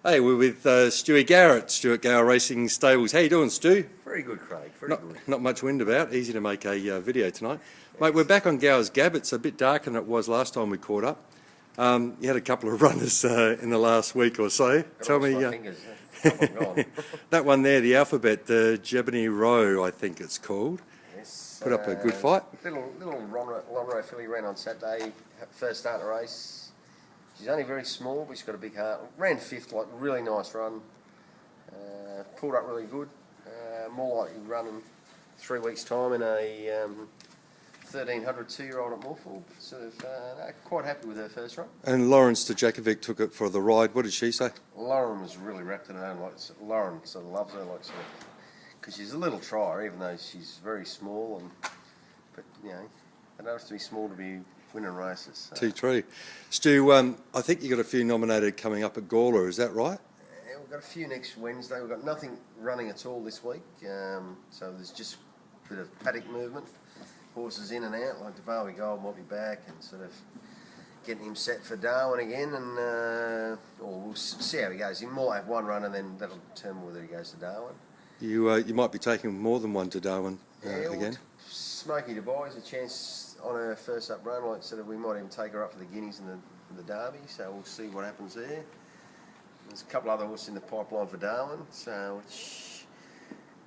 Hey, we're with Stewie Garrett, Stuart Gower Racing Stables. How you doing, Stu? Very good, Craig. Very good. Not much wind about. Easy to make a video tonight. Yes. Mate, we're back on Gower's Gab. It's a bit darker than it was last time we caught up. You had a couple of runners in the last week or so. Tell me... that one there, the Alphabet, the Jebony Row, I think it's called. Yes. Put up a good fight. Little Lonro filly ran on Saturday, first start of the race. She's only very small, but she's got a big heart. Ran fifth, like really nice run. Pulled up really good. More likely running 3 weeks' time in a 1300 2-year-old at Morphall. Sort of quite happy with her first run. And Lauren Stojakovic took it for the ride. What did she say? Lauren was really wrapped in her. Lauren sort of loves her, because she's a little trier, even though she's very small. But you know, they don't have to be small to be winning races. So. True. Stu, I think you got a few nominated coming up at Gower, is that right? Yeah, we've got a few next Wednesday. We've got nothing running at all this week, so there's just a bit of paddock movement. Horses in and out, like the Barley Gold might be back and sort of getting him set for Darwin again, and we'll see how he goes. He might have one run and then that'll determine whether he goes to Darwin. You might be taking more than one to Darwin again. Smoky Dubai is a chance on her first up run, we might even take her up for the Guineas and the Derby, so we'll see what happens there. There's a couple other horses in the pipeline for Darwin, which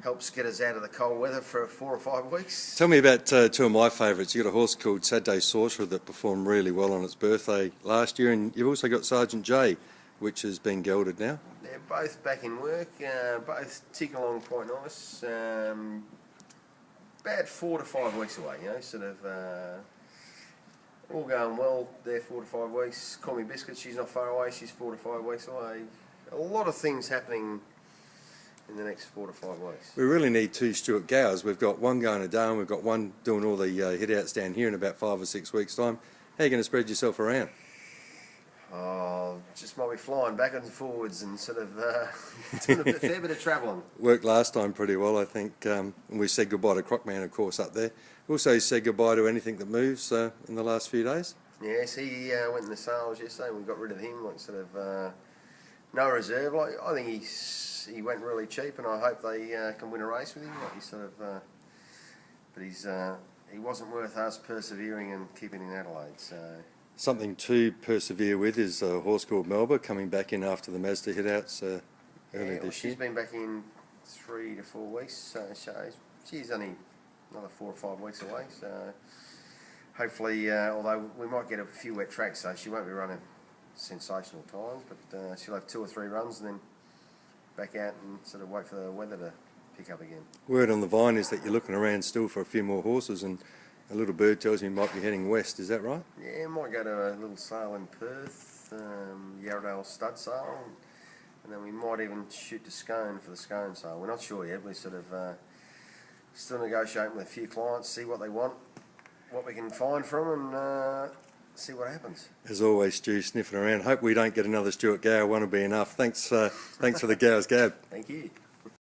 helps get us out of the cold weather for 4 or 5 weeks. Tell me about two of my favourites. You've got a horse called Saturday Sorcerer that performed really well on its birthday last year, and you've also got Sergeant J, which has been gelded now. They're both back in work, both tick along quite nice. About 4 to 5 weeks away, you know, all going well there, 4 to 5 weeks. Call Me Biscuit, she's not far away, she's 4 to 5 weeks away. A lot of things happening in the next 4 to 5 weeks. We really need 2 Stuart Gowers. We've got one going to Darwin, we've got one doing all the hit-outs down here in about 5 or 6 weeks' time. How are you going to spread yourself around? Just might be flying backwards and forwards and sort of doing a fair bit of travelling. Worked last time pretty well, I think. We said goodbye to Crockman, of course, up there. Also said goodbye to anything that moves in the last few days. Yes, he went in the sales yesterday. We got rid of him, no reserve. I think he went really cheap, and I hope they can win a race with him. But he wasn't worth us persevering and keeping in Adelaide. So. Something to persevere with is a horse called Melba coming back in after the Mazda hit-outs earlier this year. She's been back in 3 to 4 weeks, so she's only another 4 or 5 weeks away. So hopefully, although we might get a few wet tracks, so she won't be running sensational times, but she'll have 2 or 3 runs and then back out and sort of wait for the weather to pick up again. Word on the vine is that you're looking around still for a few more horses, and a little bird tells me you might be heading west, is that right? Yeah, I might go to a little sale in Perth, Yarradale stud sale, and then we might even shoot to Scone for the Scone sale. We're not sure yet, we're sort of still negotiating with a few clients, see what they want, what we can find from them, and see what happens. As always, Stu, sniffing around. Hope we don't get another Stuart Gower, one will be enough. Thanks for the Gower's Gab. Thank you.